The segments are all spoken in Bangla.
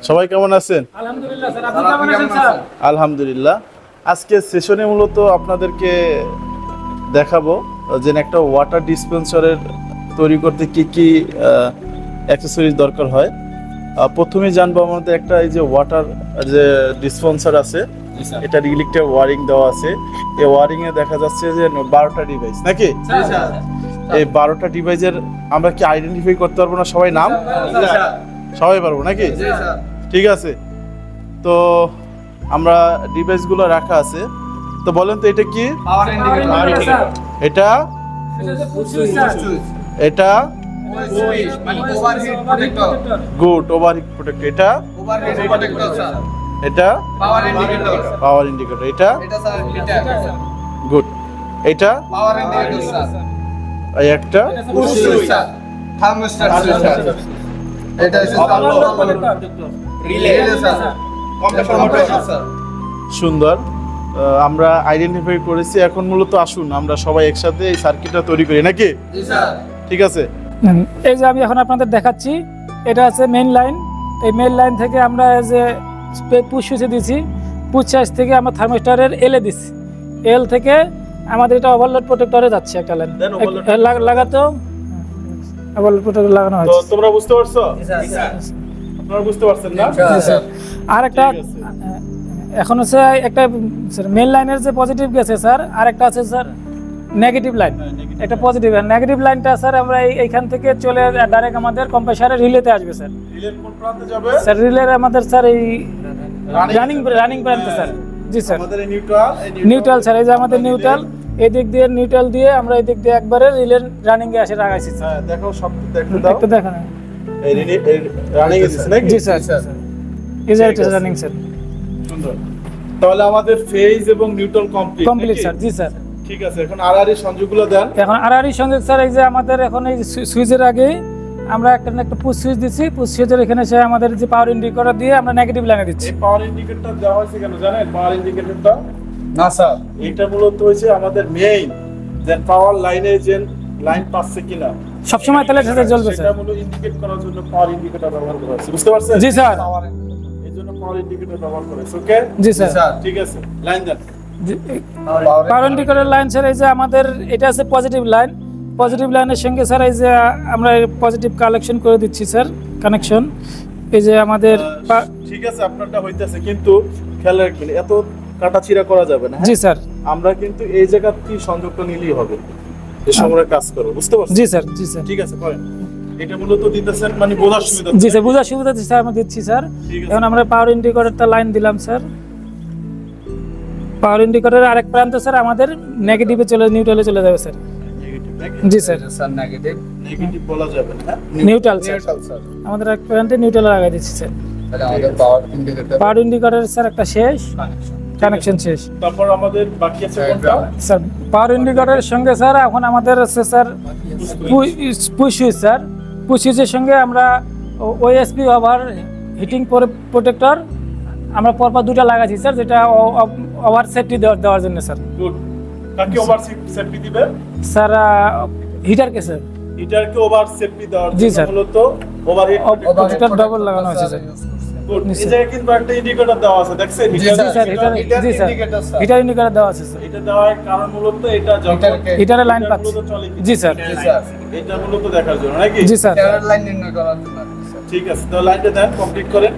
সবাই কেমন আছেন? আলহামদুলিল্লাহ স্যার, আপনি কেমন আছেন স্যার? আলহামদুলিল্লাহ। আজকে সেশনে মূলত আপনাদেরকে দেখাবো যে একটা ওয়াটার ডিসপেন্সারের তৈরি করতে কি কি অ্যাক্সেসরিজ দরকার হয়। প্রথমে জানবো আমাদের একটা এই যে ওয়াটার যে ডিসপেন্সার আছে, এটা ইলেকট্রিক ওয়ারিং দেওয়া আছে। এই ওয়ারিংয়ে দেখা যাচ্ছে যে 12টা ডিভাইস নাকি? এই 12টা ডিভাইসের আমরা কি আইডেন্টিফাই করতে পারবো না সবাই নাম? সবাই পারবো নাকি? ঠিক আছে, তো আমরা ডিভাইসগুলো রাখা আছে। তো বলেন তো এটা কি? এটা এটা গুড ওভারহিট প্রোটেক্টর। এটা এটা পাওয়ার ইন্ডিকেটর। এটা গুড। এটা এই একটা সুন্দর, আমরা আইডেন্টিফাই করেছি। এখন মূলত আসুন আমরা সবাই একসাথে এই সার্কিটটা তৈরি করি নাকি? ঠিক আছে, এই যে আমি এখন আপনাদের দেখাচ্ছি, এটা আছে মেইন লাইন। এই মেইন লাইন থেকে আমরা যে পুশ সুইচে দিছি, পুশ সাইজ থেকে আমরা থার্মোস্টারের এলে দিছি। এল থেকে আমাদের এটা ওভারলোড প্রোটেক্টরে যাচ্ছে একটা লাইন লাগাতো ওভারলোড প্রোটেক্টর লাগানো হয়েছে। তো তোমরা বুঝতে পারছো? আপনারা বুঝতে পারছেন না? আর একটা এখন হচ্ছে একটা মেইন লাইনের যে পজিটিভ গেছে স্যার, আর একটা আছে স্যার নেগেটিভ লাইন। এটা পজিটিভ, নেগেটিভ লাইনটা স্যার আমরা এইখান থেকে চলে ডাইরেক্ট আমাদের কম্প্রেসারের রিলেতে আসবে স্যার। রিলের কোন প্রান্তে যাবে? স্যার রিলের আমাদের স্যার এই রানিং প্রান্তে স্যার। জি স্যার, আমাদের এই নিউট্রাল স্যার, এই যে আমাদের নিউট্রাল, এই দিক দিয়ে নিউট্রাল দিয়ে আমরা এই দিক দিয়ে একবারে রিলের রানিং এ এসে লাগাইছি স্যার। হ্যাঁ দেখো, সব দেখতে দাও, একটু দেখেন। এই রানিং এসেছে নাকি? জি স্যার, এই যে এটা রানিং স্যার। সুন্দর, তাহলে আমাদের ফেজ এবং নিউট্রাল কমপ্লিট স্যার। জি স্যার, ঠিক আছে। এখন আরআরই সংযোগগুলো দেন। এখন আরআরই সংযোগ স্যার, এই যে আমাদের এখন এই সুইচের আগে আমরা একটা পুশ সুইচ দিচ্ছি। পুশ সুইচের এখানে সে আমাদের যে পাওয়ার ইন্ডিকেটর দিয়ে আমরা নেগেটিভ লাইনে দিচ্ছি। এই পাওয়ার ইন্ডিকেটরটা দেওয়া হয়েছে কেন জানেন? পাওয়ার ইন্ডিকেটরটা না স্যার, এটা মূলত হচ্ছে আমাদের মেইন যে পাওয়ার লাইনে যে লাইন পাচ্ছে কিনা সব সময় তাহলে সেটা জ্বলবে সেটা স্যার। মূলত ইন্ডিকেট করার জন্য পাওয়ার ইন্ডিকেটর ব্যবহার করা হয়েছে। বুঝতে পারছেন? জি স্যার, এই জন্য পাওয়ার ইন্ডিকেটর ব্যবহার করা হয়েছে। ওকে জি স্যার, ঠিক আছে, লাইন দেন। পাওয়ার ইন্ডিকেটর লাইন স্যার, এই যে আমাদের এটা আছে পজিটিভ লাইন। পজিটিভ লাইনের সঙ্গে স্যার এই যে আমরা পজিটিভ কালেকশন করে দিচ্ছি স্যার, কানেকশন। এই যে আমাদের ঠিক আছে, আপনারটা হইতেছে, কিন্তু খেয়াল রাখবেন এত কাটাছিড়া করা যাবে না। জি স্যার, আমরা কিন্তু এই জায়গাতে সংযোগটা নিলেই হবে, যে সময় কাজ করব। বুঝতে পারছেন? জি স্যার, জি স্যার, ঠিক আছে, করেন। এটা মূলত দিতেছেন মানে বোঝার সুবিধা। জি স্যার, বোঝার সুবিধা স্যার আমরা দিচ্ছি স্যার। এখন আমরা পাওয়ার ইন্ডিকেটরটা লাইন দিলাম স্যার। পাওয়ার ইন্ডিকেটরের আরেক প্রান্তে স্যার আমাদের নেগেটিভে নিউট্রালে চলে যাবে স্যার। জি স্যার, স্যার নেগেটিভ বলা যাবে না, নিউট্রাল স্যার। স্যার। আমাদের এক প্রান্তে নিউট্রালে লাগাই দিচ্ছি স্যার। তাহলে আমাদের পাওয়ার ইন্ডিকেটর পাওয়ার ইন্ডিকেটর স্যার একটা শেষ, কানেকশন শেষ। তারপর আমাদের বাকি আছে কোনটা? স্যার পাওয়ার ইন্ডিকেটরের সঙ্গে স্যার এখন আমাদের আছে sir push switch sir. Push সুইচের সঙ্গে আমরা ওএসপি ওভার হিটিং প্রোটেক্টর আমরা পরপর দুটো লাগাইছি স্যার, যেটা ওভার সেফটি দেওয়ার জন্য স্যার। গুড। কাকে ওভার সেফটি দিবে? স্যার হিটারকে স্যার, হিটারকে ওভার সেফটি দেওয়ার জি জন্য স্যার। মূলত ওভারহিট প্রোটেক্টর ডাবল লাগানো হয়েছে স্যার। গুড। এই জায়গায় কিন্তু একটা ইন্ডিকেটর দেওয়া আছে, দেখছেন? জি স্যার, জি স্যার, হিটার ইন্ডিকেটর দেওয়া আছে স্যার। এটা দেওয়ার কারণ মূলত এটা যখন হিটারে লাইন পাচ্ছে। মূলত চলে কি? জি স্যার, এটা মূলত দেখার জন্য নাকি? জি স্যার। হিটারের লাইন নির্ণয় করার জন্য স্যার। ঠিক আছে, তো লাইনটা দেন, কমপ্লিট করেন।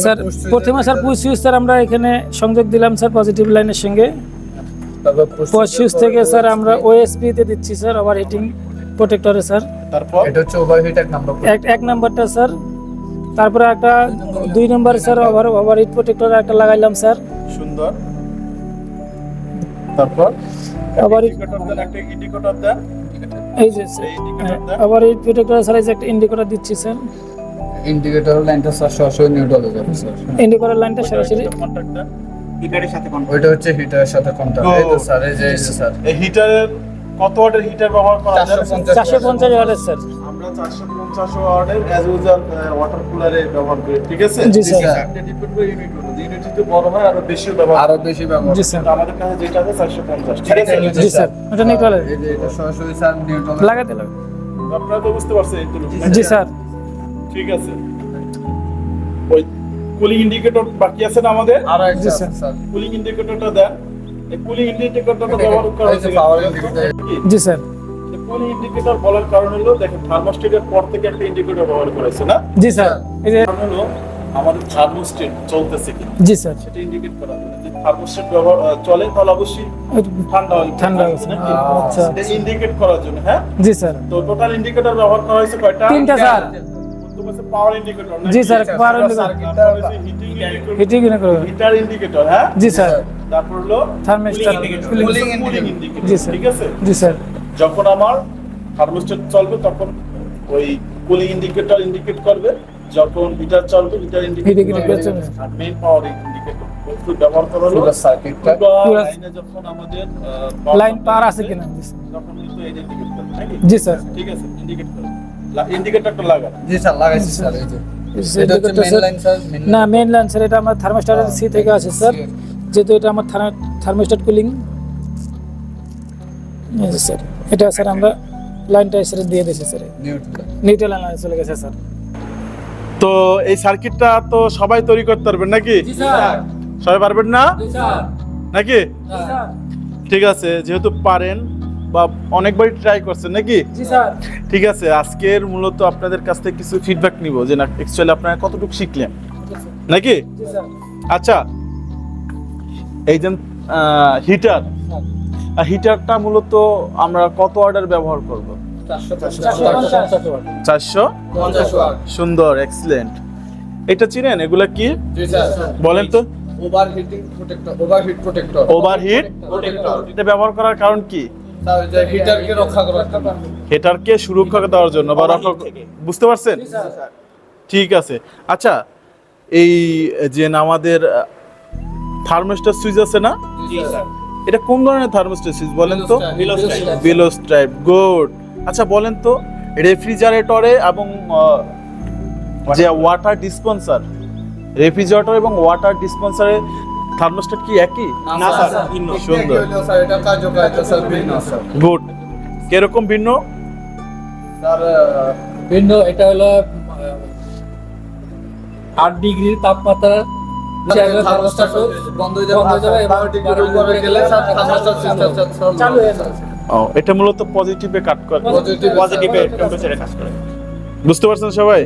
স্যার প্রথমে স্যার পুশ সুইচ স্যার আমরা এখানে সংযোগ দিলাম স্যার পজিটিভ লাইনের সঙ্গে। তারপর পুশ সুইচ থেকে স্যার আমরা ওএসপি তে দিচ্ছি স্যার, ওভার হিটিং প্রোটেক্টরে স্যার। তারপর এটা হচ্ছে ওভারহিট এক নাম্বার। এক নাম্বারটা স্যার। তারপরে একটা 2 number sir over hit protector একটা লাগাইলাম স্যার। সুন্দর। তারপর আবার ইন্ডিকেটর দেন, একটা ইন্ডিকেটর দেন। এই যে ওভার হিট প্রোটেক্টর স্যার এই যে একটা ইন্ডিকেটর দিচ্ছি স্যার। ইন্ডিকেটর লাইনটা স্যার সরাসরি নিউট্রালে যাবে স্যার। ইন্ডিকেটর লাইনটা সরাসরি কন্টাক্ট দেন হিটারের সাথে। ওইটা হচ্ছে হিটারের সাথে কন্টাক্ট। এই তো স্যার, এই যে স্যার এই হিটারের কত ওয়াটের হিটার ব্যবহার করা যায়? 450 ওয়াটের স্যার। আমরা 450 ওয়াটের অ্যাজ ইউজুয়াল ওয়াটার কুলারে ব্যবহার করি। ঠিক আছে? জি স্যার। এটা ডিপেন্ড করে ইউনিট অনুযায়ী। ইউনিট যদি বড় হয় আরো বেশি ব্যবহার, আরো বেশি ব্যবহার। জি স্যার, কিন্তু আমাদের কাছে যেটা আছে 450। ঠিক আছে? জি স্যার, এটা নিউট্রালে এই যে এটা সরাসরি স্যার নিউট্রালে লাগাতে লাগবে। আপনারা তো বুঝতে পারছেন এই তো? জি স্যার, ঠিক আছে। ওই কুলিং ইন্ডিকেটর বাকি আছে না আমাদের, আর একটা জি, আছে স্যার কুলিং ইন্ডিকেটরটা দেন। এই কুলিং ইন্ডিকেটরটা ব্যবহার করা এই যে power indicator। জি স্যার। কুলিং ইন্ডিকেটর বলার কারণ হলো দেখেন থার্মোস্টেটের পর থেকে একটা ইন্ডিকেটর ব্যবহার করেছে না, জি স্যার। এই যে কারণ হলো আমাদের থার্মোস্টেট চলতেছে কি জি স্যার। সেটা ইন্ডিকেট করা হবে। যদি থার্মোস্টেট ব্যবহার চলে তাহলে অবশ্যই ঠান্ডা হবে, ঠান্ডা হচ্ছে নাকি? আচ্ছা এটা ইন্ডিকেট করার জন্য, হ্যাঁ। জি স্যার। তো টোটাল ইন্ডিকেটর ব্যবহার করা হয়েছে কয়টা? তিনটা স্যার। পাওয়ার ইন্ডিকেটর, জি স্যার, power হিটিং করে হিটার ইন্ডিকেটর, হ্যাঁ। জি স্যার। তারপর হলো থার্মিস্টর কুলিং indicator। ইন্ডিকেটর, জি স্যার। ঠিক আছে। জি স্যার। যখন আমার থার্মোস্টেট চলবে তখন ওই কুলিং ইন্ডিকেটর ইন্ডিকেট করবে, যখন হিটার চলবে হিটার ইন্ডিকেট Indicator করবে, করবে। আর মেইন পাওয়ার ইন্ডিকেটর বস্তু ব্যবহার করা হলো পুরো সার্কিটটা পুরো লাইনে যখন আমাদের লাইন পার আছে কিনা? জি স্যার। তখন কিন্তু এই ইন্ডিকেট করবে, নাকি? জি স্যার। ঠিক আছে, ইন্ডিকেট করবে, ইন্ডিকেটরটা লাগা। জি স্যার লাগাইছি স্যার এই যে এটা হচ্ছে মেইন লাইন স্যার না, মেইন লাইন স্যার, এটা আমার থার্মোস্ট্যাটের সি থেকে আছে স্যার, যেহেতু এটা আমার থার্মোস্ট্যাট কুলিং। স্যার এটা স্যার আমরা লাইনটা স্যার দিয়ে দিয়েছি স্যার, নিউট্রাল নিউট্রাল লাইন চলে গেছে স্যার। তো এই সার্কিটটা তো সবাই তৈরি করতে পারবেন নাকি? জি স্যার। সবাই পারবেন না জি স্যার। নাকি? জি স্যার। ঠিক আছে, যেহেতু পারেন বা অনেকবারই ট্রাই করছেন নাকি? জি স্যার। ঠিক আছে, আজকের মূলত আপনাদের কাছ থেকে কিছু ফিডব্যাক নিব যে না অ্যাকচুয়ালি আপনারা কতটুকু শিখলেন নাকি? জি স্যার। আচ্ছা, এই যে হিটার, হিটারটা মূলত আমরা কত অর্ডার ব্যবহার করব? 450। সুন্দর, এক্সিলেন্ট। এটা চিনেন এগুলা কি জি স্যার বলেন তো? Overheating protector overheat protector overheat protector এটা ব্যবহার করার কারণ কি? স্যার যে হিটারকে রক্ষা করার জন্য হিটারকে সুরক্ষা দেওয়ার জন্য বা রক্ষা, বুঝতে পারছেন? ঠিক আছে। আচ্ছা, এই যে আমাদের থার্মোস্ট্যাট সুইচ আছে না, জি স্যার এটা কোন ধরনের থার্মোস্ট্যাট সুইচ বলেন তো? Velos type। Bellows type, good. আচ্ছা বলেন তো, রেফ্রিজারেটরে এবং যে ওয়াটার ডিসপেন্সার, রেফ্রিজারেটর এবং ওয়াটার ডিসপেন্সারের থার্মোস্ট্যাট কি একই? না স্যার ভিন্ন সুন্দর, স্যার এটা কার্যকারিতা স্যার ভিন্ন স্যার গুড। কিরকম ভিন্ন? স্যার ভিন্ন, এটা হলো 8 ডিগ্রি তাপমাত্রা থার্মোস্ট্যাট বন্ধ হয়ে যাবে বন্ধ হয়ে যাবে এবং 12 ডিগ্রির উপরে গেলে স্যার থার্মোস্ট্যাট সিস্টেম চালু হয়ে যাবে। ও, এটা মূলত পজিটিভে কাট করে, পজিটিভে টেম্পারেচারে কাজ করে। বুঝতে পারছেন সবাই?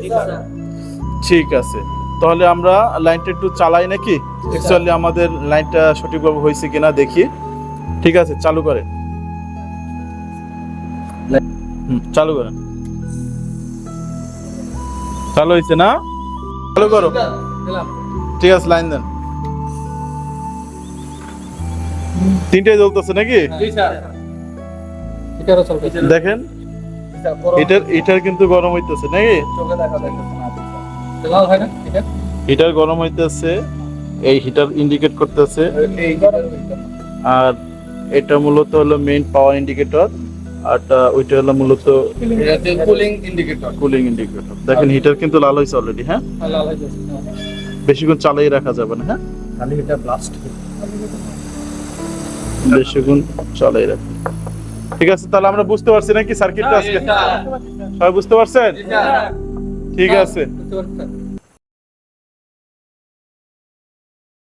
ঠিক আছে, তাহলে আমরা লাইনটা একটু চালাই নাকি? অ্যাকচুয়ালি আমাদের লাইনটা সঠিকভাবে হয়েছে কিনা দেখি। ঠিক আছে, চালু করেন। চালু করেন। চালু হয়েছে না? চালু করো। ঠিক আছে, লাইন দেন। তিনটাই জ্বলতেছে নাকি? জি স্যার, এটারও চলবে। দেখেন, এটার কিন্তু গরম হইতেছে নাকি? চোখে দেখা যাইতেছে না লাল হয় না এটা? হিটার গরম হইতেছে, এই হিটার ইন্ডিকেট করতেছে, এই আর এটা মূলত হলো মেইন পাওয়ার ইন্ডিকেটর, আর ওইটা হলো মূলত এটা হচ্ছে কুলিং ইন্ডিকেটর কুলিং ইন্ডিকেটর। দেখেন হিটার কিন্তু লাল হয়েছে অলরেডি, হ্যাঁ। লাল হয়ে যাচ্ছে। বেশিক্ষণ চালিয়ে রাখা যাবে না, হ্যাঁ। খালি এটা ব্লাস্ট বেশিক্ষণ চালিয়ে রাখা। ঠিক আছে, তাহলে আমরা বুঝতে পারছি নাকি সার্কিটটা আজকে? সবাই বুঝতে পারছেন? ঠিক আছে। বুঝতে পারছেন?